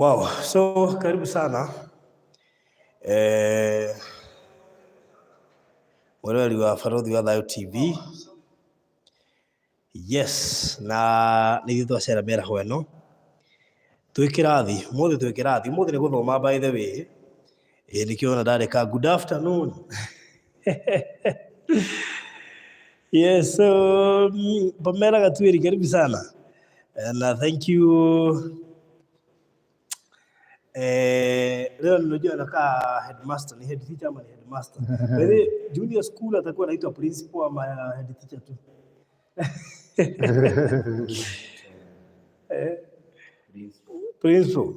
Wow, so karibu sana mweleli wa Farodhi wa Thayo TV. Yes, na nĩ twacera mera hweno twikirathi muthi nĩ guthoma by the way. Nikiona ndareka good afternoon. Yes, so Pamela Gatwiri, karibu sana and thank you. Leo ninajua nakaa headmaster, ni head teacher ama ni headmaster. Wewe junior school atakuwa anaitwa principal ama head teacher tu? Principal.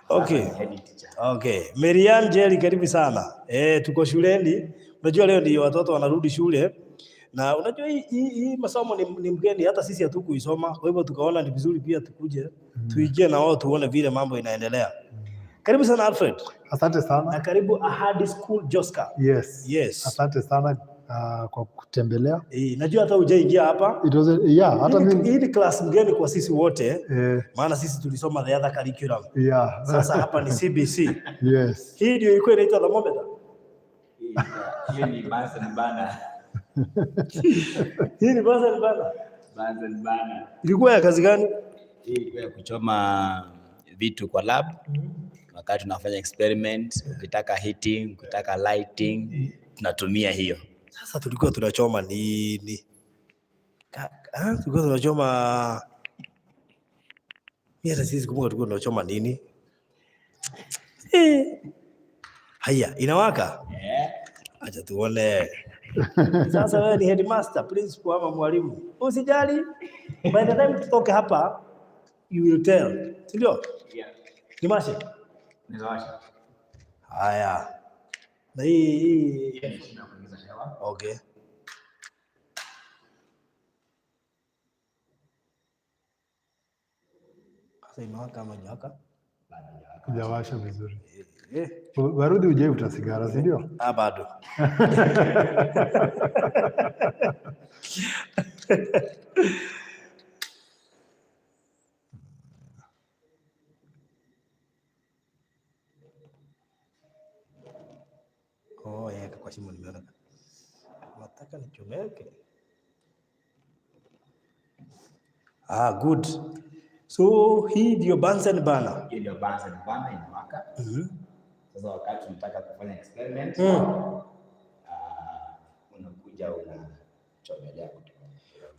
Okay. Okay. Marian Jerry, karibu sana. Tuko shuleni. Unajua leo ndio watoto wanarudi shule. Na unajua hii masomo ni mgeni, hata sisi hatukuisoma. Kwa hivyo tukaona ni vizuri pia tukuje tuingie na wao tuone vile mambo inaendelea. Karibu sana Alfred. Asante sana. Na karibu Ahadi School Joska. Yes. Asante sana kwa kutembelea. Najua hata hujaingia hapa. It was hata mimi hii ni class mgeni kwa sisi wote. Maana sisi tulisoma the other curriculum. Sasa hapa ni CBC. Yes. Hii ndio ilikuwa inaitwa thermometer. Hii ni Bunsen burner. Hii ni Bunsen burner. Bunsen burner. Ilikuwa ya kazi gani? Hii ilikuwa ya kuchoma vitu kwa lab. Wakati tunafanya experiment, ukitaka heating, ukitaka lighting, tunatumia hiyo. Sasa tulikuwa tunachoma nini? Tulikuwa tunachoma hata sisi kumbuka tulikuwa tunachoma nini? Haya, inawaka? Acha tuone. Sasa wewe ni headmaster, principal ama mwalimu? Usijali. By the time tutoke hapa, you will tell. Ndio? Ni mashe? Ninawasha. Haya. Na hii tunakuingiza hewa. Okay. Sasa imewaka kama jaka? Hujawasha vizuri. Warudi uje sigara, si ndio? Bado. Kwa simu nimeona. Nataka nichomeke. Good. So hii ndio Bunsen burner. Hii ndio Bunsen burner inawaka. Sasa wakati tunataka kufanya experiment, unakuja unachomelea.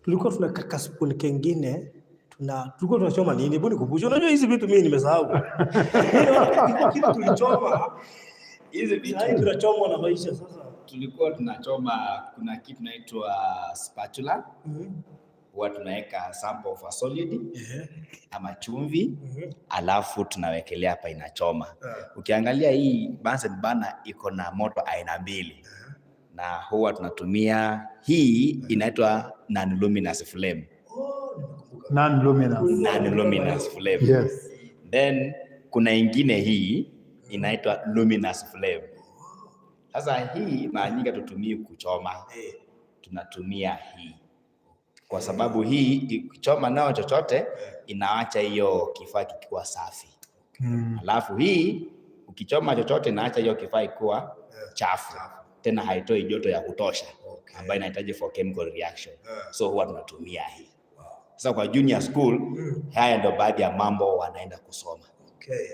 Tulikuwa tunakaka spoon kingine, tulikuwa tunachoma nini? Hebu nikumbushe. Unajua hizi vitu mimi nimesahau. Kitu tulichoma. Hizi vitu tunachoma na maisha sasa. Tulikuwa tunachoma, kuna kitu inaitwa spatula. Huwa tunaweka sample of a solid ama chumvi, alafu tunawekelea hapa inachoma. Ukiangalia hii Bunsen burner iko na moto aina mbili. Na huwa tunatumia hii inaitwa non-luminous flame. Non-luminous flame. Yes. Then kuna ingine hii inaitwa luminous flame. Sasa hii mara nyingi tutumii kuchoma. Tunatumia hii. Kwa sababu hii ikichoma nao chochote inaacha hiyo kifaa kikiwa safi. Alafu hii ukichoma chochote inaacha hiyo kifaa ikiwa chafu. Tena haitoi joto ya kutosha ambayo inahitaji for chemical reaction. So huwa tunatumia hii. Sasa kwa junior school haya ndio baadhi ya mambo wanaenda kusoma.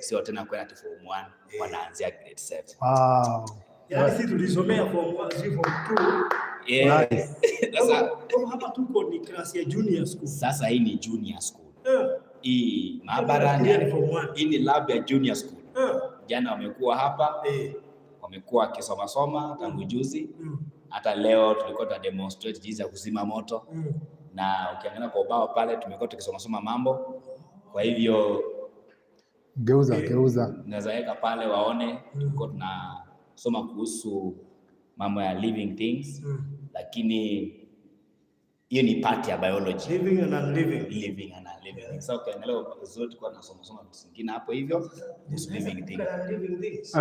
Sio tena kwenda form 1, wanaanzia grade 7. Wow. Yaani sisi tulisomea form 1, form 2. Nice. Sasa hapa tuko ni class ya junior school. Sasa hii ni junior school. Hii maabara ni form 1. Hii ni lab ya junior school. Jana wamekuwa hapa. Wamekuwa wakisoma tangu juzi. Hata leo tulikuwa tuna demonstrate jinsi ya kuzima moto. Na ukiangalia kwa ubao pale tumekuwa tukisoma mambo. Kwa hivyo geuza. Naweza weka pale waone tulikuwa tunasoma kuhusu mambo ya living things. Lakini hiyo ni part ya biology. Living and unliving. Living and unliving. So ukiangalia zote tulikuwa tunasoma vitu vingine hapo hivyo. Living things.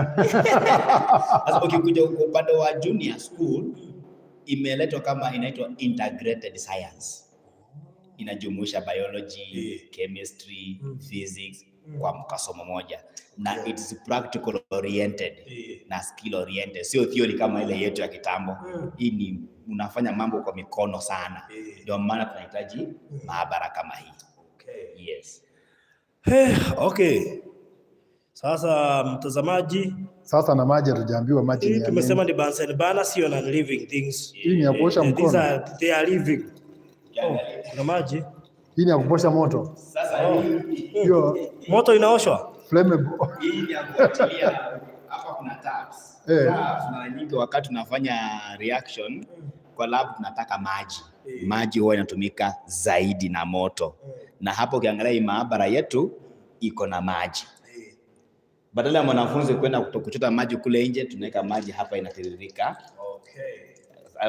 Sasa ukikuja upande wa junior school imeletwa kama inaitwa integrated science. Inajumuisha biology, chemistry, physics kwa mkasomo moja, na it's practical oriented na skill oriented, sio theory kama ile yetu ya kitambo. Hii ni unafanya mambo kwa mikono sana, ndio maana tunahitaji maabara kama hii. Yes. Okay. Sasa mtazamaji, sasa na maji hatujaambiwa maji ni tumesema ni Bunsen burner, sio non living things. Hii ni ya kuosha mkono. They are living. Kuna maji. Hii ni ya kuposha moto. Sasa hiyo moto inaoshwa. Flammable. Hii ni ya kuachilia. Hapa kuna tabs. Tabs mara nyingi wakati tunafanya reaction kwa lab tunataka maji. Maji huwa inatumika zaidi na moto. Na hapo ukiangalia hii maabara yetu iko na maji. Badala ya mwanafunzi kwenda kuchota maji kule nje, tunaweka maji hapa inatiririka.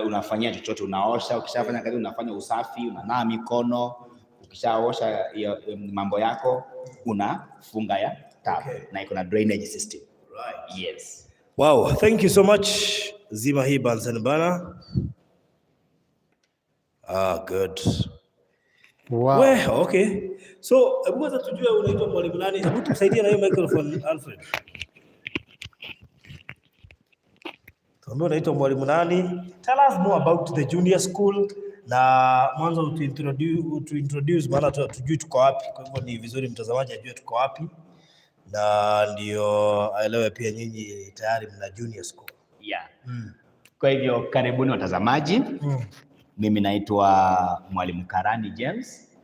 Unafanyia chochote, unaosha, ukishafanya kazi unafanya usafi, unanawa mikono, ukishaosha mambo yako unafunga ya tap na iko na drainage system. Yes. Wow, thank you so much. Zima hii Bunsen burner. Good. Wow. Okay. So, hebu kwanza tujue unaitwa mwalimu nani? Hebu tusaidie na hiyo microphone Alfred. Tuambie unaitwa mwalimu nani? Tell us more about the junior school na mwanzo to introduce maana tujue tuko wapi. Kwa hivyo ni vizuri mtazamaji ajue tuko wapi. Na ndio aelewe pia nyinyi tayari mna junior school. Yeah. Kwa hivyo karibuni watazamaji. Mimi naitwa Mwalimu Karani James.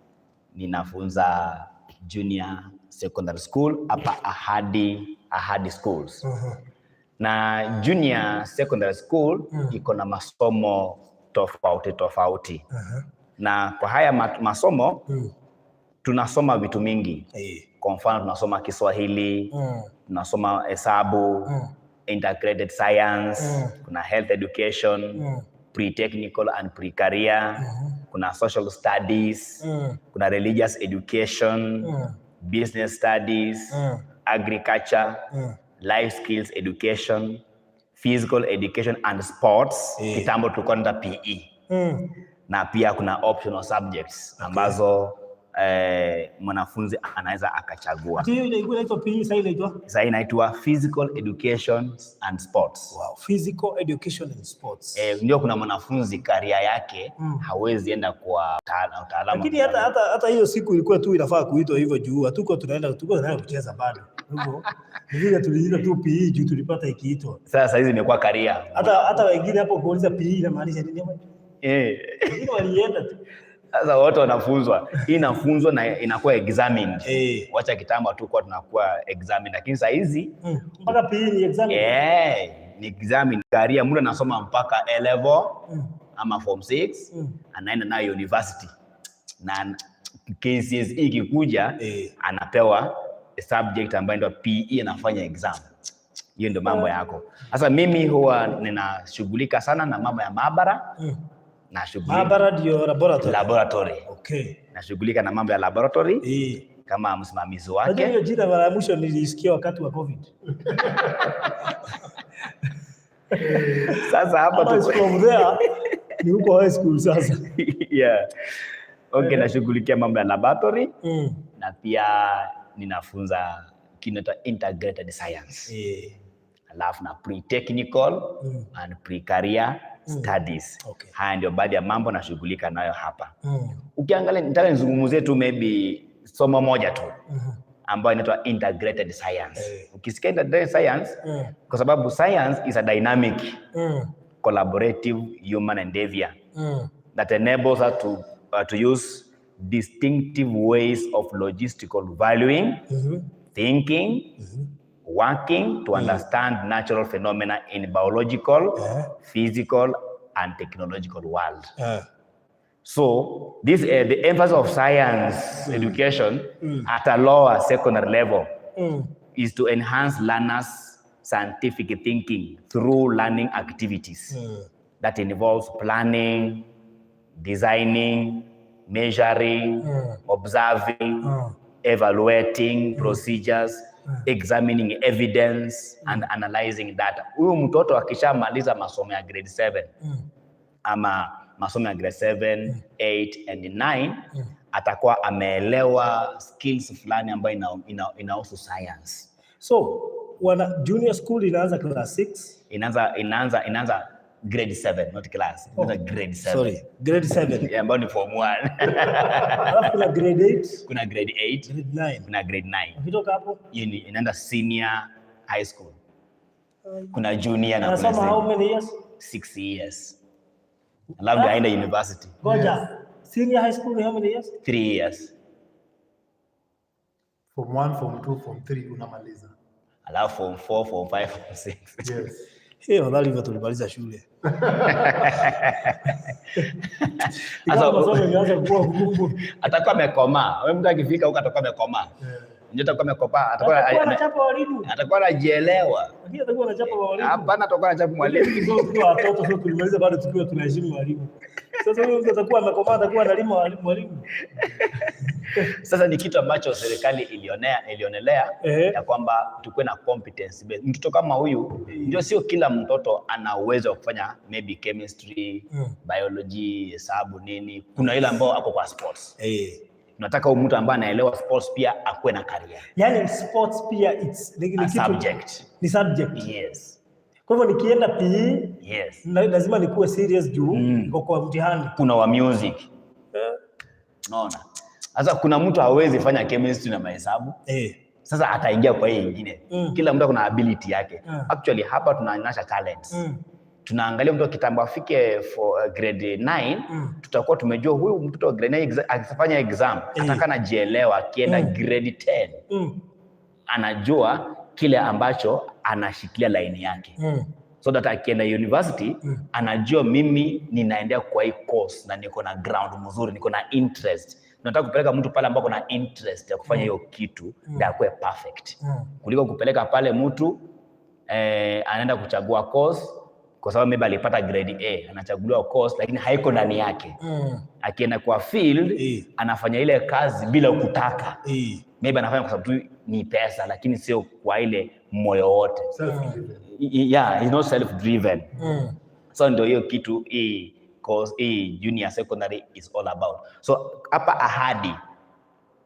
Ninafunza junior secondary school hapa Ahadi Schools. Na junior secondary school iko na masomo tofauti. Na kwa haya masomo tunasoma vitu mingi. Kwa mfano tunasoma Kiswahili, tunasoma hesabu, integrated science, kuna health education, pre-technical and pre-career, kuna social studies, kuna religious education, business studies, agriculture, life skills education, physical education and sports. Kitambo tulikuwa na PE. Na pia kuna optional subjects ambazo mwanafunzi anaweza akachagua. Hiyo inaitwa PE, sasa inaitwa physical education and sports. Wow, physical education and sports. Ndio kuna mwanafunzi karia yake hawezi enda kwa utaalamu. Lakini hata hiyo siku ilikuwa tu inafaa kuitwa hivyo juu hatuko tunaenda kucheza bado. Hivyo vile tuliita tu PE juu tulipata ikiitwa. Sasa hizi imekuwa karia. Hata wengine hapo kuuliza PE inamaanisha nini? Wengine walienda tu. Sasa wote wanafunzwa. Hii inafunzwa na inakuwa examined. Wacha kitambo tu kwa tunakuwa examined, lakini saa hizi mpaka PE ni examined. Ni examined. Career mtu anasoma mpaka A level ama form 6 anaenda nayo university. Na KCSE ikikuja anapewa subject ambayo ndio PE anafanya exam. Hiyo ndio mambo yako. Sasa mimi huwa ninashughulika sana na mambo ya maabara. Maabara ndio laboratory. Okay. Nashughulika na mambo ya laboratory kama msimamizi wake. Hiyo jina mara ya mwisho nilisikia wakati wa COVID. Sasa hapa tuko from there ni huko high school sasa. Yeah. Okay, nashughulikia mambo ya laboratory na pia ninafunza kinaitwa integrated science. Alafu na pre-technical and pre-career studies. Okay. Haya ndio baadhi ya mambo nashughulika nayo hapa. Ukiangalia nitaka nizungumzie tu maybe somo moja tu ambayo inaitwa integrated science. Ukisikia integrated science kwa sababu science is a dynamic collaborative human endeavor that enables us to use distinctive ways of logistical valuing, thinking, working to understand natural phenomena in biological, physical, and technological world. So this the emphasis of science education at a lower secondary level is to enhance learners' scientific thinking through learning activities that involves planning, designing, measuring, observing, evaluating procedures, examining evidence and analyzing data. Huyu mtoto akishamaliza masomo ya grade 7 ama masomo ya grade 7, 8 and 9 atakuwa ameelewa skills fulani ambayo inahusu science. So junior school inaanza class 6? Inaanza grade 7, not class. Inaanza grade 7. Sorry, grade 7. Ambayo ni form 1. Alafu kuna grade 8. Kuna grade 8. Grade 9. Kuna grade 9. Ukitoka hapo inaenda senior high school. Kuna junior na kuna how many years? 6 years. Alafu aenda university. Ngoja. Senior high school how many years? 3 years. Form 1, form 2, form 3 unamaliza. Alafu form 4, form 5, form 6. Yes. Wadhali hivyo tulimaliza shule. Atakuwa amekomaa. Wewe mtu akifika huko atakuwa amekomaa. Ndio atakuwa amekomaa, atakuwa anajielewa. Lakini atakuwa anachapa walimu. Hapana, atakuwa anachapa mwalimu. Kwa watoto sio tulimaliza bado tukiwa tunaheshimu walimu. Sasa huyo mtu atakuwa amekomaa, atakuwa analima walimu. Sasa ni kitu ambacho serikali ilionelea ya kwamba tukue na competence based. Mtoto kama huyu ndio, sio kila mtoto ana uwezo wa kufanya maybe chemistry, biology, hesabu nini. Kuna ile ambao ako kwa sports. Tunataka huyu mtu ambaye anaelewa sports pia akue na career. Yaani sports pia it's a subject. Ni subject. Yes. Kwa hivyo nikienda PE, yes, lazima nikuwe serious juu niko kwa mtihani. Kuna wa music. Unaona? Sasa kuna mtu hawezi fanya chemistry na mahesabu. Sasa ataingia kwa hii nyingine. Kila mtu kuna ability yake. Actually hapa tunaonyesha talents. Tunaangalia mtu kitambo afike for grade 9, tutakuwa tumejua huyu mtoto wa grade 9 akifanya exam ataka anajielewa, akienda grade 10 anajua kile ambacho anashikilia line yake. So that akienda university anajua mimi ninaendea kwa hii course na niko na ground mzuri, niko na interest. Tunataka kupeleka mtu pale ambapo na interest ya kufanya hiyo kitu ndio akue perfect. Kuliko kupeleka pale mtu anaenda kuchagua course kwa sababu maybe alipata grade A, anachaguliwa course lakini haiko ndani yake. Akienda kwa field anafanya ile kazi bila kutaka. Maybe anafanya kwa sababu ni pesa lakini sio kwa ile moyo wote. Yeah, he's not self driven. So ndio hiyo kitu course junior secondary is all about. So hapa Ahadi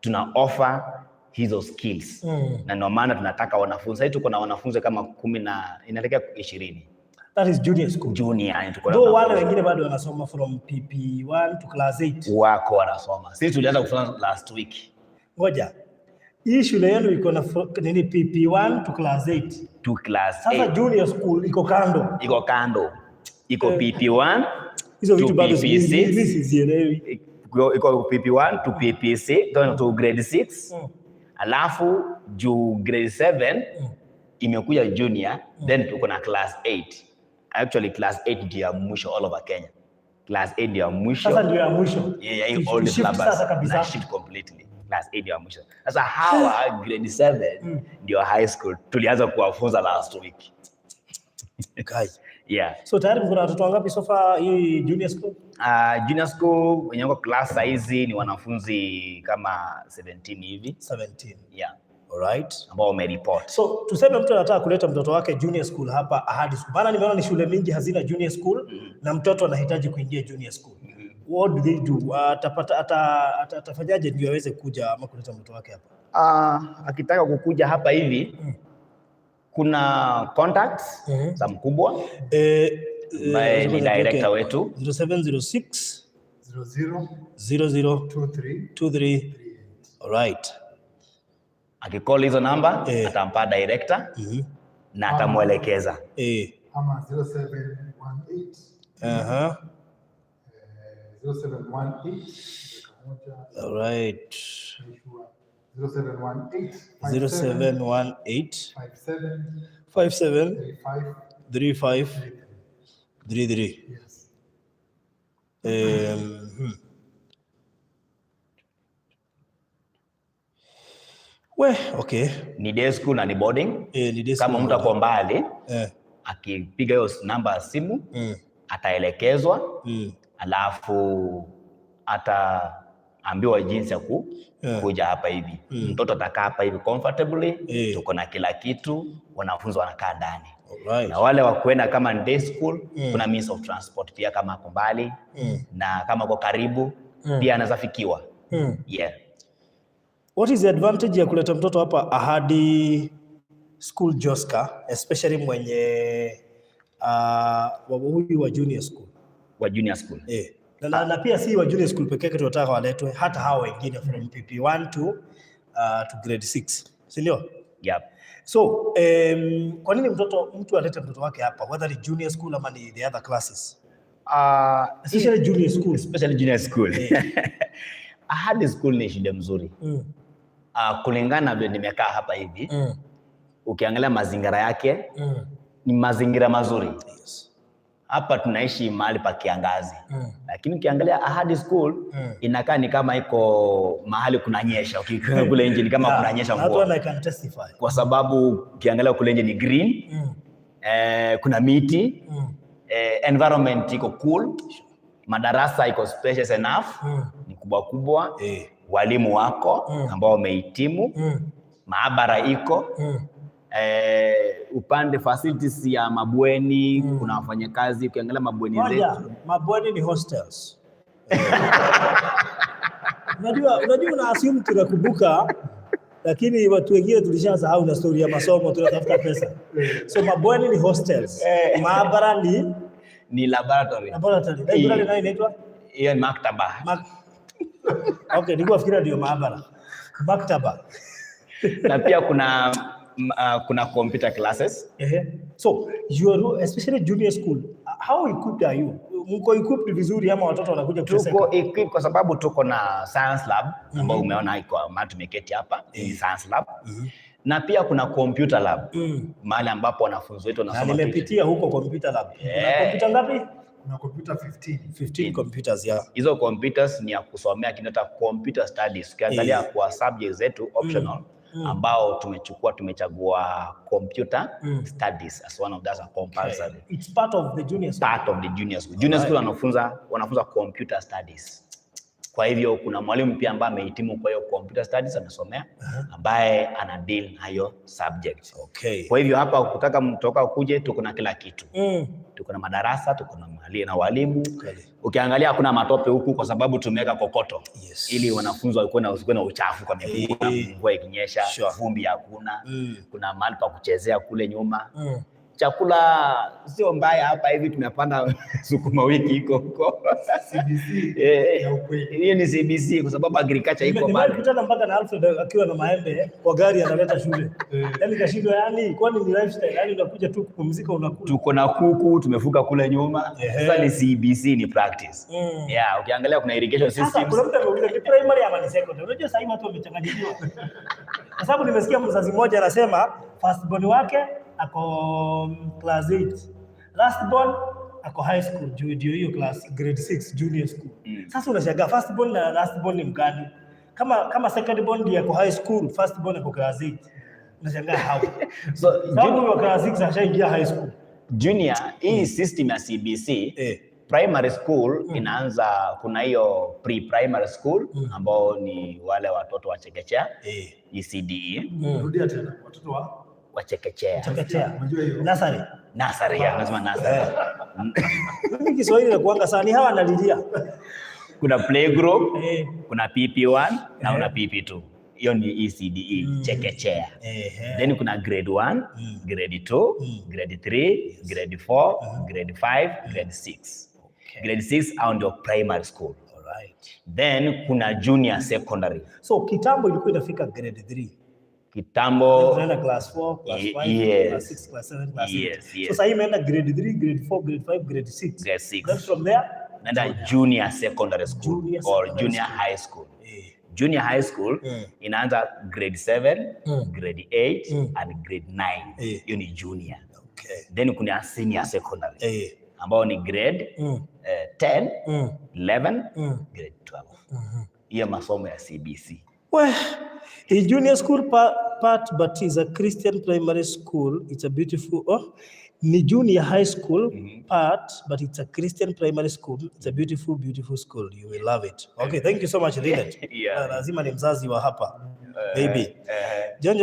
tuna offer hizo skills. Na ndio maana tunataka wanafunzi. Sasa tuko na wanafunzi kama 10 na inaelekea 20. That is junior school. Junior. Ndio wale wengine bado wanasoma from PP1 to class 8. Wako wanasoma. Sisi tulianza kufanya last week. Ngoja. Hii shule yenu iko na nini PP1 to class 8? To class 8. Sasa junior school iko kando. Iko kando. Iko PP1. Hizo vitu bado sizielewi. Iko PP1 to PP6 to grade 6. Alafu juu grade 7 imekuja junior, then tuko na class 8. Actually class 8 ndio ya mwisho all over Kenya. Class 8 ndio ya mwisho. Sasa ndio ya mwisho. Yeah, all the syllabus na shift completely. Class 8 ndio ya mwisho. Sasa hawa grade 7 ndio high school. Tulianza kuwafunza last week. Guys. Yeah. So tayari mko na watoto wangapi so far hii junior school? Junior school wenye wako class hizi ni wanafunzi kama 17 hivi. 17. Yeah. Alright. Ambao wamereport. So tuseme mtu anataka kuleta mtoto wake junior school hapa Ahadi School. Maana nimeona ni shule mingi hazina junior school na mtoto anahitaji kuingia junior school. What do they do? Atafanyaje ndio aweze kuja ama kuleta mtoto wake hapa? Akitaka kukuja hapa hivi kuna contacts za mkubwa ni director wetu 0706 00 23. Alright. Akicall hizo namba atampa director na atamuelekeza. Ama 0718 0718 alright. 0718 57 35 33. Yes. Okay. Ni day school na ni boarding. Ni day school. Kama mtu ako mbali akipiga hiyo namba ya simu ataelekezwa alafu ataambiwa jinsi ya kuja hapa hivi. Mtoto atakaa hapa hivi comfortably, tuko na kila kitu, wanafunzi wanakaa ndani. Alright. Na wale wa kwenda kama day school kuna means of transport pia, kama ako mbali na kama kwa karibu pia anaweza fikiwa. Yeah. What is the advantage ya kuleta mtoto hapa Ahadi School Joska, especially mwenye huyu wa junior school? Wa junior school. Na pia si wa junior school pekee yake tunataka waletwe, hata hao wengine from PP1 to grade 6. Si ndio? Yep. So, kwa nini mtu alete mtoto wake hapa, whether ni junior school ama ni the other classes? Especially junior school. Especially junior school. Ahadi School ni shule mzuri. Kulingana vile nimekaa hapa hivi, ukiangalia mazingira yake, ni mazingira mazuri. Yes. Hapa tunaishi mahali pa kiangazi. Lakini ukiangalia Ahadi School, inakaa ni kama iko mahali kunanyesha. Ukikaa kule nje ni kama kunanyesha mvua. That one I can testify. Kwa sababu ukiangalia kule nje ni green, kuna miti, environment iko cool, madarasa iko spacious enough, ni kubwa, walimu wako ambao wamehitimu, maabara iko, upande facilities ya mabweni, kuna wafanyakazi. Ukiangalia mabweni zetu, mabweni ni hostels. Unajua una assume tunakumbuka, lakini watu wengine tulishasahau na story ya masomo, tunatafuta pesa. So mabweni ni hostels, maabara ni laboratory. Laboratory ndio inaitwa? Hiyo ni maktaba. Okay, nilikuwa fikira ndio maabara. Maktaba. Na pia kuna computer classes. So you are especially junior school, how equipped are you? Mko equipped vizuri ama watoto wanakuja kuteseka? Tuko equipped kwa sababu tuko na science lab ambao umeona iko mahali tumeketi hapa, ni science lab. Na pia kuna computer lab, mahali ambapo wanafunzi wetu wanasoma. Nimepitia huko computer lab. Kuna computer ngapi? Kuna computer 15 computers ya. Hizo computers ni ya kusomea kinaita computer studies. Ukiangalia kwa subjects zetu optional, ambao tumechagua computer studies as one of those compulsory. It's part of the junior school. Part of the junior school. Junior school wanafunza computer studies. Kwa hivyo kuna mwalimu pia ambaye amehitimu kwa hiyo computer studies amesomea, ambaye ana deal na hiyo subject. Kwa hivyo hapa ukitaka mtoka kuje, tuko na kila kitu. Tuko na madarasa, tuko na na walimu. Ukiangalia hakuna matope huku kwa sababu tumeweka kokoto. Ili wanafunzi wakuwe na uchafu kwa mvua ikinyesha, vumbi hakuna. Kuna mahali pa kuchezea kule nyuma. Chakula sio mbaya hapa hivi, tumepanda sukuma wiki iko huko. CBC. Hiyo ni CBC kwa sababu agriculture iko bado. Nimekutana mpaka na Alfred akiwa na maembe kwa gari analeta shule. Yaani kashindo, yani kwani ni lifestyle, yani unakuja tu kupumzika unakula. Tuko na kuku tumefuka kule nyuma. Sasa ni CBC, ni practice. Ukiangalia kuna irrigation systems. Kuna mtu ameuliza ni primary ama ni secondary. Unajua sasa hivi watu wamechanganyikiwa. Kwa sababu nimesikia mzazi mmoja anasema first born wake ako class 8, last born ako high school, ndio hiyo class grade 6 junior school. Sasa unashangaa first born na last born ni mgani? Kama second born ndio ako high school, first born ako class 8. Unashangaa how? So junior class 6 ashaingia high school. Junior hii system ya CBC primary school inaanza, kuna hiyo pre-primary school ambao ni wale watoto wa chekechea, ECDE. Rudia tena, watoto wa chekechea. Unajua hiyo? Nursery, lazima nursery. Mimi Kiswahili na kuanga sana, ni hawa analilia. Kuna playgroup, kuna PP1 na kuna PP2. Hiyo ni ECDE, chekechea. Then kuna grade 1, grade 2, grade 3, grade 4, grade 5, grade 6. Grade 6 au ndio primary school. Then kuna junior secondary. So kitambo ilikuwa inafika grade 3. Kitambo tunaenda class 4, class 5, class 6, class 7, class 8. So sasa imeenda grade 3, grade 4, grade 5, grade 6. Grade 6. Then from there naenda junior secondary school or junior high school. Junior high school inaanza grade 7, grade 8 and grade 9. Hiyo ni junior. Then kuna senior secondary ambao ni grade 10, 11, grade 12. Hiyo masomo ya CBC. Well, a junior school part, but is a Christian primary school. It's a beautiful, ni junior high school part, but it's a Christian primary school. It's a beautiful, beautiful school. You will love it. Okay, thank you so much, Linet. Lazima ni mzazi wa hapa. Baby. John,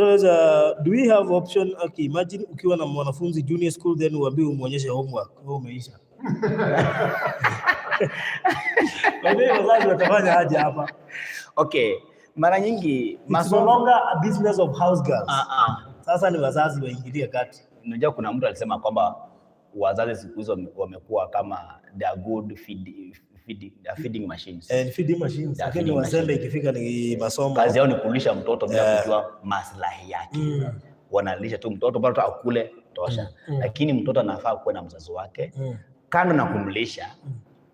do we have option? Okay, imagine ukiwa na mwanafunzi junior school, then uambiwe umuonyeshe homework. Wewe umeisha. Wewe wazazi watafanya aje hapa? Okay, mara nyingi masomo no longer a business of house girls. Sasa ni wazazi waingilie kati. Unajua kuna mtu alisema kwamba wazazi siku hizo wamekuwa kama they are good feeding machines. Feeding machines. Lakini wazembe ikifika ni masomo. Kazi yao ni kulisha mtoto bila kujua maslahi yake. Wanalisha tu mtoto bado akule tosha. Lakini mtoto anafaa kuwa na mzazi wake. Kando na kumlisha,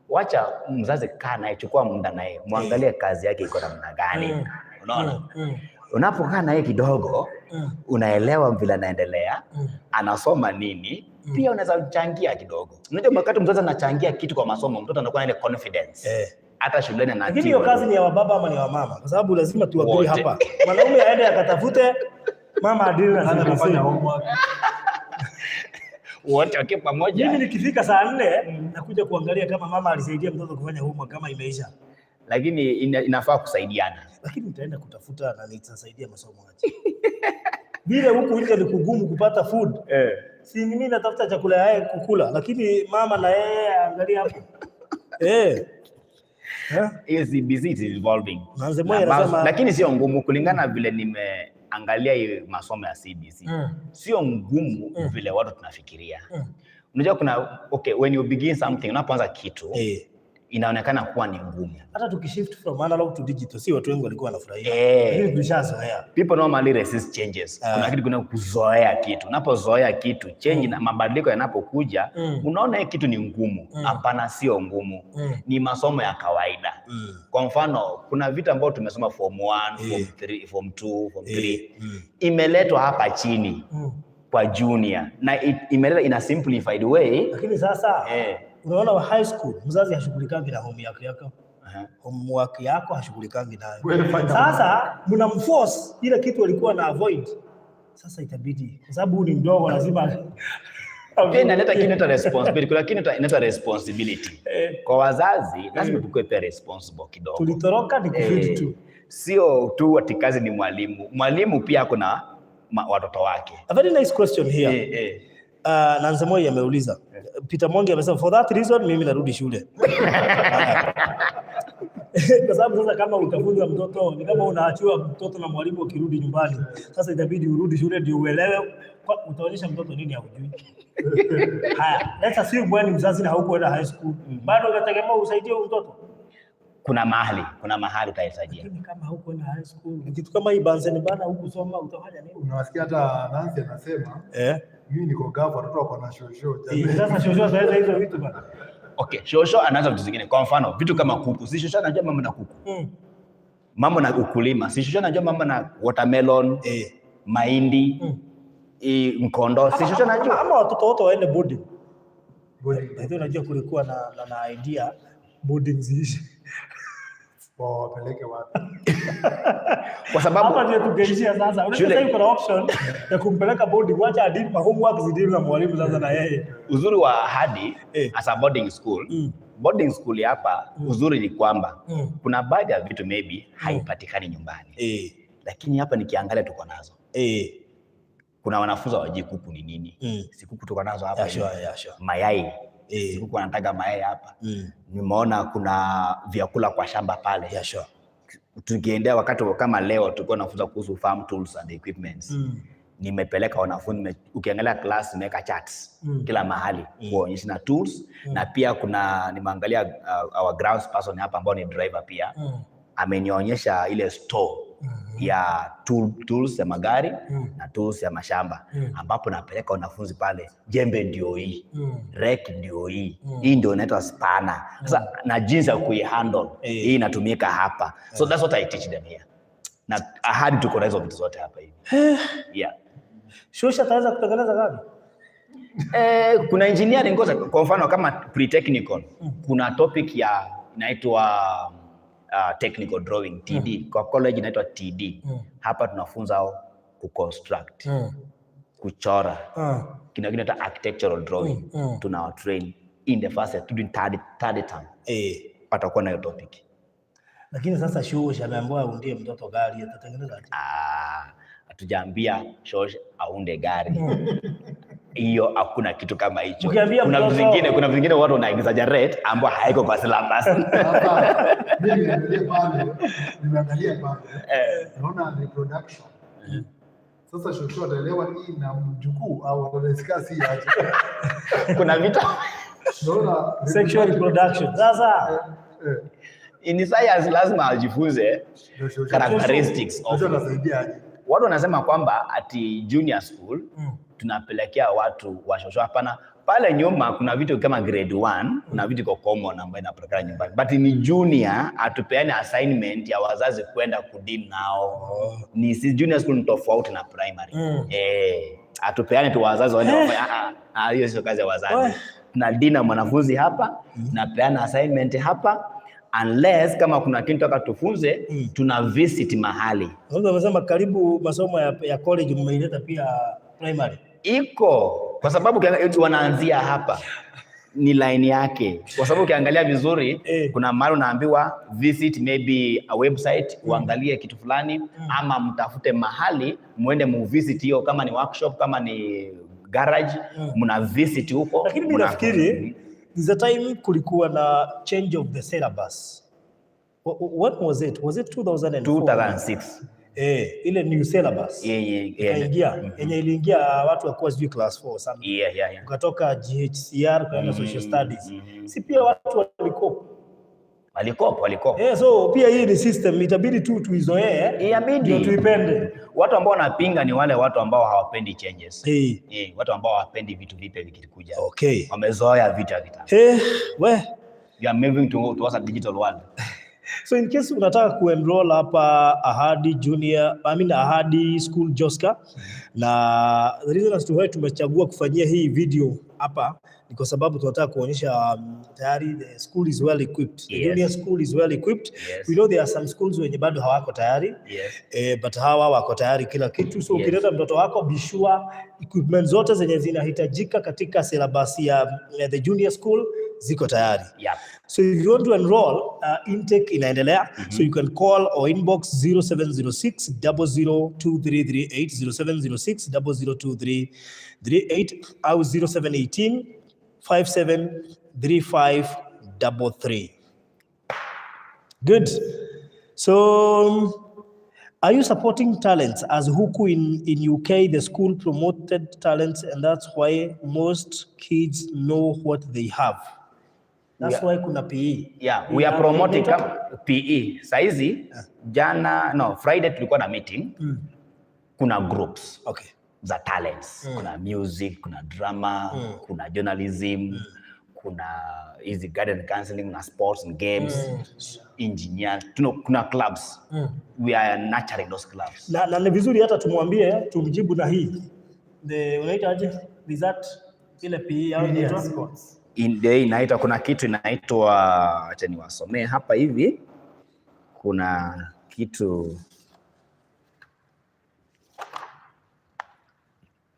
wacha mzazi kaa naye, chukua muda naye, muangalie kazi yake iko namna gani. Unaona? Unapokaa naye kidogo, unaelewa vile anaendelea, anasoma nini, pia unaweza kuchangia kidogo. Unajua wakati mzazi anachangia kitu kwa masomo, mtoto anakuwa na ile confidence. Hata shuleni anatii. Lakini hiyo kazi ni ya baba ama ni ya mama? Kwa sababu lazima tuagree hapa. Mwanaume aende akatafute, mama adili na anafanya homework. Wote wake pamoja. Mimi nikifika saa 4 nakuja kuangalia kama mama alisaidia mtoto kufanya homework kama imeisha. Lakini inafaa kusaidiana. Lakini nitaenda kutafuta na nitasaidia masomo aje. Vile huku nje ni kugumu kupata food. Si mimi natafuta chakula yake kukula, lakini mama na yeye angalia hapo. CBC is evolving. Lakini sio ngumu kulingana vile nimeangalia hii masomo ya CBC. Sio ngumu vile watu tunafikiria. Unajua kuna when you begin something, unapoanza kitu inaonekana kuwa ni ngumu. Hata tukishift from analog to digital, si watu wengi walikuwa wanafurahia. Lakini tulishazoea. People normally resist changes. Kuna kitu kuna kuzoea kitu. Unapozoea kitu, change na mabadiliko yanapokuja, unaona hii kitu ni ngumu. Hapana, sio ngumu. Ni masomo ya kawaida. Kwa mfano, kuna vitu ambavyo tumesoma form 1, form 3, form 2, form 3. Imeletwa hapa chini kwa junior na imeletwa in a simplified way. Lakini sasa unaona wa high school mzazi hashughulikangi na homework yako. Homework yako hashughulikangi nayo. Sasa mnamforce ile kitu alikuwa na avoid. Sasa itabidi kwa sababu ni mdogo lazima inaleta kineta responsibility. Lakini inaleta responsibility. Kwa wazazi lazima tukue pia responsible kidogo. Tulitoroka ni kufeed tu. Sio tu ati kazi ni mwalimu. Mwalimu pia kuna watoto wake. A very nice question here. Nanze Moi ameuliza. Peter Mwangi amesema for that reason mimi narudi shule. Kwa sababu sasa kama utafunza mtoto ni kama unaachiwa mtoto na mwalimu ukirudi nyumbani. Sasa itabidi urudi shule ndio uelewe, utaonyesha mtoto nini hujui. Haya, let's assume bwana mzazi na huko high school. Bado unategemea usaidie mtoto. Kuna mahali utasaidia. Lakini kama huko na high school, kitu kama hii Bansen bana huko soma utafanya nini? Unawasikia hata Nancy anasema, mimi niko gava watoto wako na shosho. Sasa shosho sasa hizo vitu bana. Shosho anaanza vitu zingine. Kwa mfano, vitu kama kuku. Si shosho anajua mambo na kuku. Mambo na ukulima. Si shosho anajua mambo na watermelon, mahindi, mkondo. Si shosho anajua. Ama watoto wote waende boarding. Ndio unajua kulikuwa na idea boarding ziishi. Wapeleke wapi? Kwa sababu hapa ndio tungeishia sasa. Unajua yuko na option ya kumpeleka boarding, wacha adili homework zidili na mwalimu sasa na yeye. Uzuri wa Hadi as a boarding school, boarding school hapa uzuri ni kwamba kuna baadhi ya vitu maybe haipatikani nyumbani. Lakini hapa nikiangalia tuko nazo. Kuna wanafunzi hawajui kuku ni nini. Si kuku tuko nazo hapa. Mayai. Kuku wanataka mayai hapa. Nimeona kuna vyakula kwa shamba pale. Tukiendea wakati kama leo tulikuwa tunafunza kuhusu farm tools and equipments. Nimepeleka wanafunzi, ukiangalia class nimeweka charts kila mahali kuonyesha na tools na pia kuna nimeangalia our grounds person hapa ambao ni driver pia amenionyesha ile store ya tools ya magari na tools ya mashamba ambapo napeleka wanafunzi pale. Jembe ndio hii, rake ndio hii, hii ndio inaitwa spanner. Sasa na jinsi ya kuihandle hii inatumika hapa. So that's what I teach them here. Na ahadi tuko na hizo vitu zote hapa hivi. Shosha ataweza kutengeneza gari? Kuna engineering course kwa mfano kama pre-technical kuna topic ya inaitwa technical drawing TD. Kwa college inaitwa TD. Hapa tunafunza kuconstruct, kuchora. Kinaitwa architectural drawing. Tuna train in the first year, third term. Patakuwa na hiyo topic. Lakini sasa Shosha ameambiwa aundie mtoto gari, atatengeneza aje? Hatujaambia Shosha aunde gari. Hiyo hakuna kitu kama hicho. Kuna vitu vingine watu wana exaggerate ambao haiko kwa syllabus. Mimi nimeangalia pale. Naona reproduction. Sasa shosho ataelewa hii na mjukuu au anasikia si aje. Kuna vitu naona sexual reproduction. Sasa in science lazima ajifunze characteristics of. Watu wanasema kwamba ati junior school tunapelekea watu wa shosho. Hapana, pale nyuma kuna vitu kama grade 1, kuna vitu kwa common ambayo inapelekana nyumbani. But ni junior atupeane assignment ya wazazi kwenda kudeal nao. Ni si junior school ni tofauti na primary. Atupeane tu wazazi waende wafanye hiyo sio kazi ya wazazi. Tuna deal mwanafunzi hapa, tunapeana assignment hapa. Unless kama kuna kitu tunataka tufunze, tuna visit mahali. Unasema karibu masomo ya college mmeileta pia primary. Iko kwa sababu wanaanzia hapa ni line yake, kwa sababu ukiangalia vizuri kuna mahali unaambiwa visit maybe a website uangalie kitu fulani ama mtafute mahali muende muvisit hiyo, kama ni workshop, kama ni garage, mna visit huko. Lakini mimi nafikiri the time kulikuwa na change of the syllabus. What was it? Was it 2004? 2006. Ile new syllabus. Yenye iliingia watu wakuwa sijui class 4 sana. Ukatoka GHCR kwa social studies. Si pia watu walikopa. So pia hii ni system, itabidi tu tuizoee, ndio tuipende. Watu ambao wanapinga ni wale watu ambao hawapendi changes. Watu ambao hawapendi vitu vipya vikikuja. Wamezoea vitu you are moving towards a digital world. So in case unataka kuenroll hapa Ahadi School Joska, na the reason as to why tumechagua kufanyia hii video hapa ni kwa sababu tunataka kuonyesha tayari the school is well equipped. The junior school is well equipped. We know there are some schools wenye bado hawako tayari. But hawa wako tayari kila kitu. So ukileta mtoto wako, be sure equipment zote zenye zinahitajika katika syllabus ya the junior school ziko tayari. So if you want to enroll, intake inaendelea. So you can call or inbox 0706 002338, 0706 002338 au 0718 573533. Good. So are you supporting talents? As huku in UK, the school promoted talents, and that's why most kids know what they have. That's why kuna PE. We are promoting PE. Saizi Friday tulikuwa na meeting. Kuna groups za talents. Kuna music, kuna drama, kuna journalism, kuna easy garden counseling, na sports and games, engineers, kuna clubs. We are nurturing those clubs. Na ni vizuri hata tumwambie tumjibu na hii. Unaitaje? Result ile PE au sports. Inaitwa, kuna kitu inaitwa, acha niwasomee hapa hivi. Kuna kitu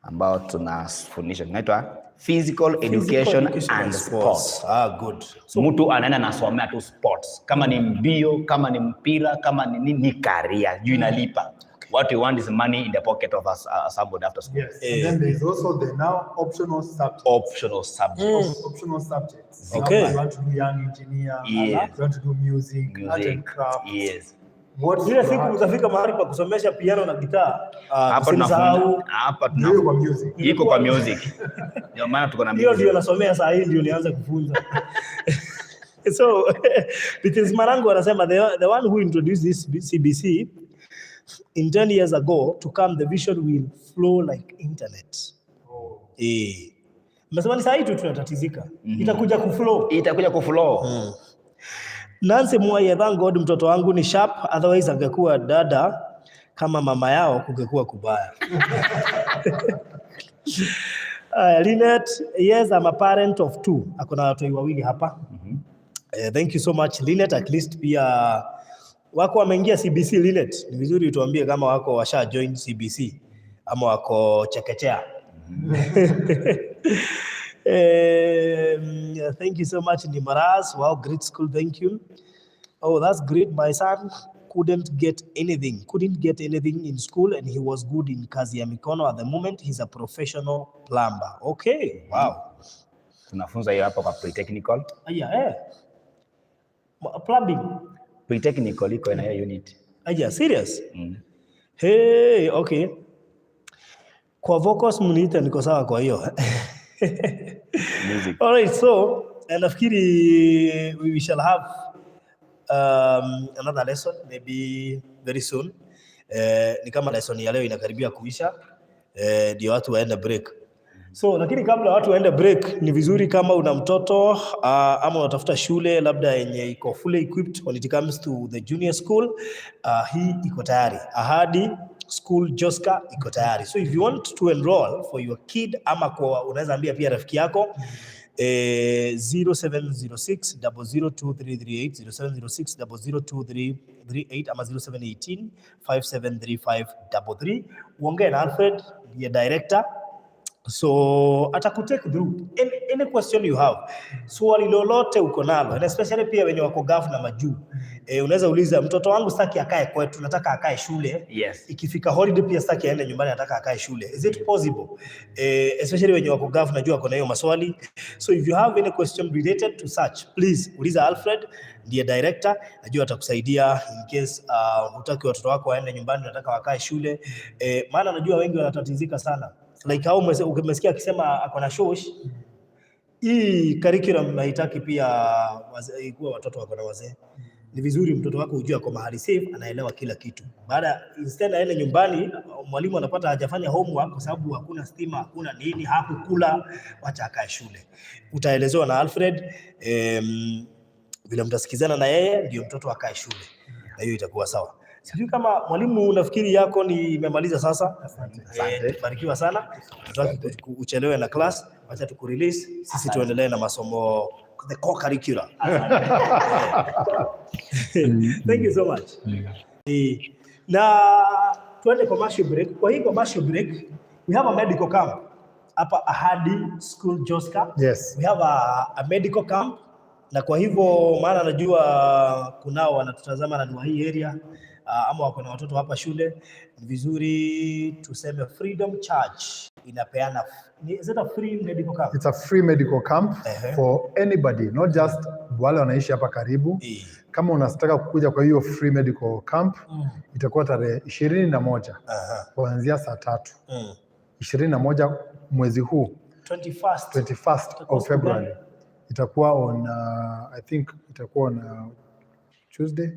ambao tunafundisha inaitwa physical education and sports. Good. So mtu anaenda nasomea tu sports, kama ni mbio, kama ni mpira, kama ni career, juu inalipa. What we want is money in the pocket of us, somebody after school. And then there is also the now optional subjects. Optional subjects. Now you want to do young engineer, you want to do music, art and craft. Ile siku utafika mahali pa kusomesha piano na gitaa, hapa kwa music. Iko kwa music. Ndio maana tuko na music. Hiyo ndio nasomea saa hii, ndio nianze kufunza. So because Marango anasema the one who introduced this CBC in 10 years ago, to come the vision will flow like internet. Mnasema ni saa hii tu tunatatizika. Itakuja kuflow. Nancy Mwai, thank God mtoto wangu ni sharp, otherwise angekuwa dada kama mama yao, kungekuwa kubaya. Linet, yes, I'm a parent of 2. Akona watu wawili hapa. Thank you so much Linet, at least pia wako wameingia CBC. Linet, ni vizuri utuambie kama wako washa join CBC ama wako chekechea. Thank you so much Nimaraz. Wow, great school, thank you. Oh, that's great. My son couldn't get anything in school and he was good in kazi ya mikono. At the moment he's a professional plumber. Okay, wow. Tunafunza hiyo hapa kwa pre-technical. Plumbing. Pre-technical iko na hiyo unit. Serious? Hey, okay. Kwa vocals mniita niko sawa kwa hiyo. Music. All right, so nafikiri we shall have another lesson maybe very soon. Ni kama lesson ya leo inakaribia kuisha, ndio watu waende break. So lakini kabla watu waende break, ni vizuri kama una mtoto ama unatafuta shule labda yenye iko fully equipped when it comes to the junior school, hii iko tayari. Ahadi School Joska iko tayari. So if you want to enroll for your kid ama kwa unaweza ambia pia rafiki yako 0706 002338 0706 002338 ama 0718 573533. Uongee na Alfred, the director. So atakutake through any question you have. Swali lolote uko nalo, and especially pia wenye wako gafu na majuu. Unaweza uliza mtoto wangu sitaki akae kwetu, nataka akae shule. Yes. Ikifika holiday pia sitaki aende nyumbani, nataka akae shule. Is it possible? Especially wenye wako gafu najua wako na hiyo maswali. So if you have any question related to such, please uliza Alfred, ndiye director, najua atakusaidia in case hutaki watoto wako waende nyumbani, nataka wakae shule. Maana najua wengi wanatatizika sana. Like how umesikia akisema ako na shosh. Hii curriculum haitaki pia ikuwa watoto wako na wazee. Ni vizuri mtoto wako ujue ako mahali safe, anaelewa kila kitu. Baada instead aende nyumbani, mwalimu anapata hajafanya homework kwa sababu hakuna stima, hakuna nini, hakukula, wacha akae shule. Utaelezewa na Alfred, vile mtasikizana na yeye ndio mtoto akae shule. Na hiyo itakuwa sawa. Sijui kama mwalimu nafikiri yako ni imemaliza sasa. Barikiwa sana. Tutaki uchelewe na class, acha tukurelease. Sisi tuendelee na masomo the core curriculum. Thank you so much. Na tuende commercial break. Kwa hii commercial break, we have a medical camp. Hapa Ahadi School Joska. Yes. We have a medical camp. Na kwa hivyo maana najua kunao wanatutazama na dua hii area. Ama wako na watoto hapa shule, ni vizuri tuseme Freedom Church inapeana. Is it a free medical camp? It's a free medical camp for anybody, not just wale wanaishi hapa karibu. Kama unataka kukuja kwa hiyo free medical camp, itakuwa tarehe 21 kuanzia saa 3. 21 mwezi huu 21st of February. Itakuwa on I think itakuwa on Tuesday.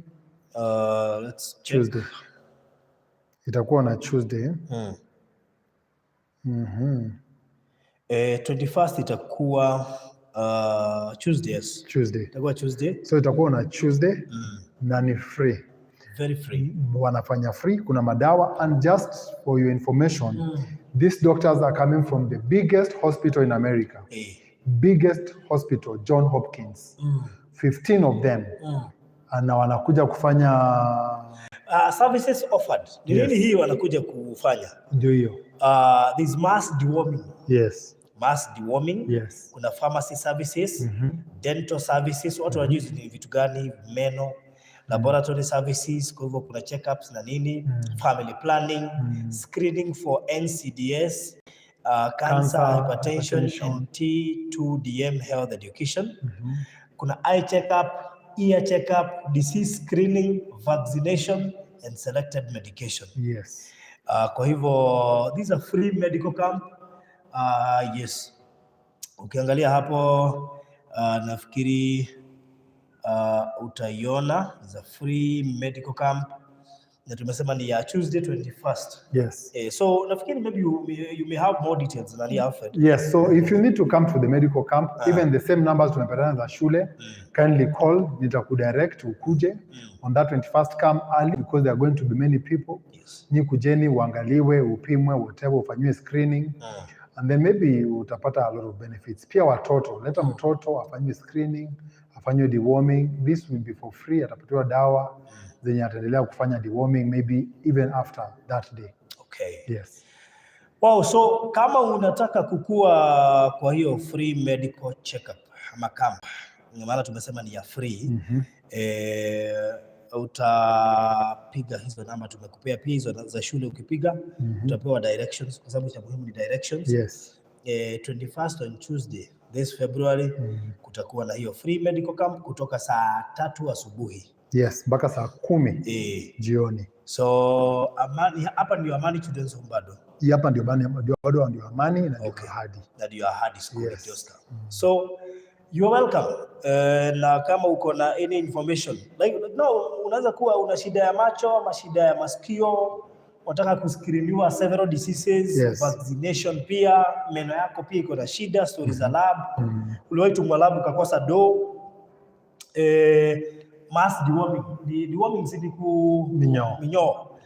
Let's check. Tuesday. Itakuwa na Tuesday. 21st itakuwa Tuesday. Yes. Tuesday. Itakuwa Tuesday. So itakuwa na Tuesday na ni free. Very free. Wanafanya free, kuna madawa, and just for your information, these doctors are coming from the biggest hospital in America. Biggest hospital, John Hopkins. 15 of them. Na wanakuja kufanya services offered. Ni nini hii wanakuja kufanya? Ndio hiyo. This mass deworming. Yes. Mass deworming. Yes. Kuna pharmacy services, dental services, watu wanajua ni vitu gani, meno, laboratory services, kwa hivyo kuna checkups na nini, family planning, screening for NCDs, cancer, hypertension, and T2DM health education. Kuna eye checkup, ear checkup, disease screening, vaccination, and selected medication. Yes. Kwa hivyo these are free medical camp. Yes. Ukiangalia hapo nafikiri utaiona is a free medical camp. Na tumesema ni ya Tuesday 21st. Yes. So nafikiri maybe you may have more details than Alfred. Yes, so if you need to come to the medical camp, even the same numbers tunapatana za shule, kindly call, nitakudirect ukuje. On that 21st, come early because there are going to be many people. Yes. Ni kujeni, uangaliwe, upimwe, whatever, ufanyiwe screening. And then maybe utapata a lot of benefits. Pia watoto, leta mtoto afanyiwe screening, afanyiwe deworming. This will be for free, atapatiwa dawa zenye ataendelea kufanya deworming maybe even after that day. Okay. Yes. Wow, so kama unataka kukua kwa hiyo free medical checkup ama camp, maana tumesema ni ya free, utapiga hizo namba tumekupea, pia hizo za shule ukipiga utapewa directions, kwa sababu cha muhimu ni directions. Yes. 21st on Tuesday this February kutakuwa na hiyo free medical camp kutoka saa 3 asubuhi. Yes, mpaka saa 10 jioni. So Amani, hapa ndio Amani Children's Home bado. Hapa ndio Amani na ndio Ahadi. Na ndio Ahadi School ya Joska. So you are welcome. Na kama uko na any information like unaweza kuwa una shida ya macho ama shida ya masikio, unataka kuskiriniwa several diseases, vaccination, pia meno yako pia iko na shida, stories za lab, uliwahi tumwa lab ukakosa do, mass deworming siku minyoo.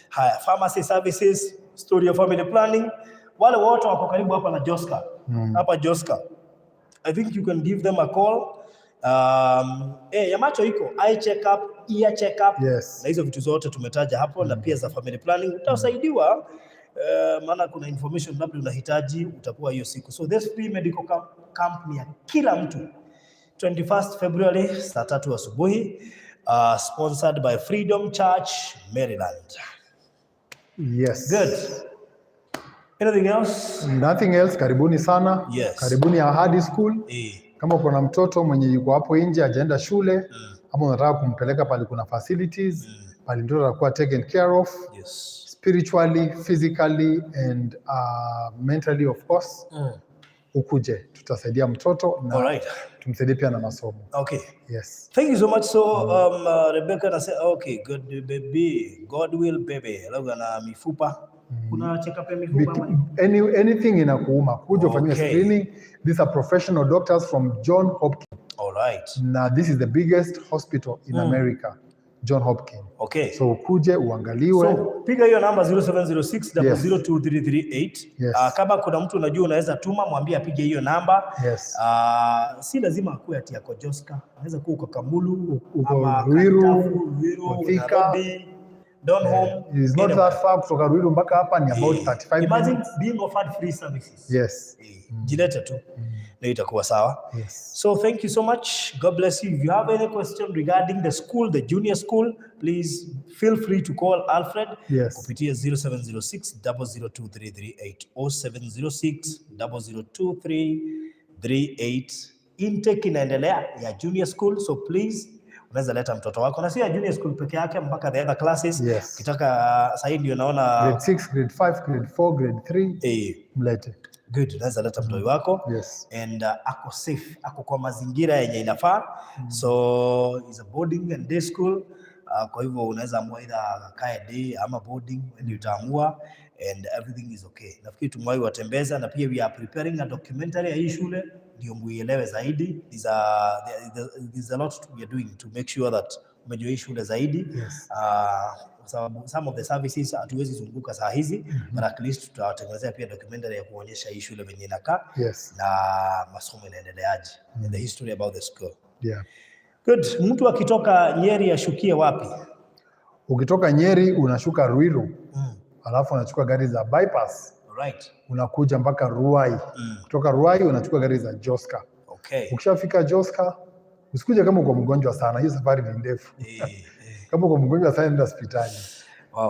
Haya, pharmacy services, story of family planning, wale wote wako karibu hapa na Joska. Hapa Joska, I think you can give them a call. Ya macho iko eye check up, ear check up, na hizo vitu zote tumetaja hapo, na pia za family planning utasaidiwa, maana kuna information labda unahitaji, utakuwa hiyo siku. So this free medical camp ni ya kila mtu, 21st February saa 3 asubuhi, sponsored by Freedom Church Maryland. Yes. Good. Anything else? Nothing else. Karibuni sana. Yes. Karibuni Ahadi School. Kama uko na mtoto mwenye yuko hapo nje ajaenda shule, ama unataka kumpeleka pale kuna facilities, pale mtoto atakuwa taken care of, spiritually, physically and mentally of course. Ukuje, tutasaidia mtoto na tumsaidie pia na masomo. Okay. Yes. Thank you so much. So Rebecca na say okay, good baby, God will baby. Alafu na mifupa. Kuna check up ya mifupa anything inakuuma, kuja ufanywe screening. These are professional doctors from John Hopkins. All right. Na this is the biggest hospital in America, John Hopkins. Okay. So ukuje uangaliwe. So piga hiyo namba 0706002338. Kama kuna mtu unajua unaweza tuma, mwambie apige hiyo namba. Si lazima akue ati yako Joska. Anaweza kuwa uko Kamulu, uko Ruiru, Thika, Donholm. It is not that far kutoka Ruiru mpaka hapa ni about 35 Imagine minutes. being offered free services. Yes. Jilete tu. Na itakuwa sawa. So thank you so much. God bless you. If you have any question regarding the school, the junior school, please feel free to call Alfred. Kupitia 0706002338 0706002338. Intake inaendelea ya junior school, so please unaweza leta mtoto wako, na si ya junior school peke yake, mpaka the other classes. Kitaka sasa hivi ndio naona grade 6, grade 5, grade 4, grade 3 mlete. Good, unaweza leta mtoto wako and ako safe, ako kwa mazingira yenye inafaa. So is a boarding and day school. Kwa hivyo unaweza amua either kae day ama boarding, ndio utaamua, and everything is okay. Nafikiri tumwai watembeza, na pia we are preparing a documentary ya hii shule ndio muielewe zaidi. There's a lot we are doing to make sure that umejua hii shule zaidi. Sababu some of the services hatuwezi zunguka saa hizi, but at least tutawatengenezea pia documentary ya kuonyesha hii shule venye inakaa na masomo inaendeleaje, and the history about the school. Good. Mtu akitoka Nyeri ashukie wapi? Ukitoka Nyeri unashuka Ruiru, alafu unachukua gari za bypass. Unakuja mpaka Ruai. Kutoka Ruai unachukua gari za Joska. Ukishafika Joska, usikuje kama uko mgonjwa sana, hiyo safari ni ndefu. Kama uko mgonjwa sana nenda hospitali.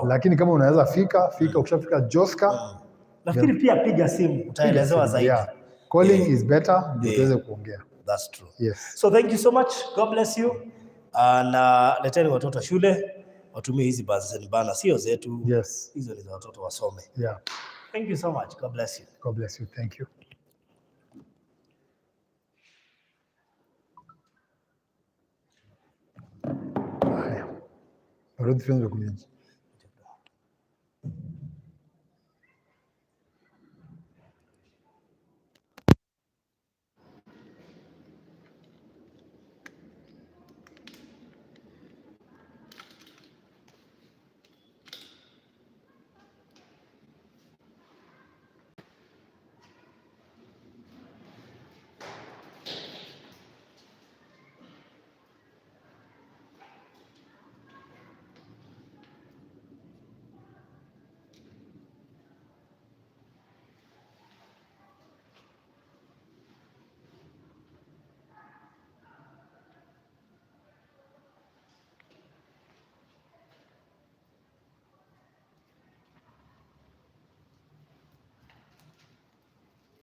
Lakini kama unaweza fika, ukishafika Joska, nafikiri pia piga simu utaelezewa zaidi. Calling is better, ndio tuweze kuongea. That's true. So thank you so much. God bless you. Na leteni watoto shule, watumie hizi basi bana, sio zetu. Hizo ni za watoto wasome. Thank you so much. God bless you. God bless you. Thank you. Haya. Arudi tuanze kuanza.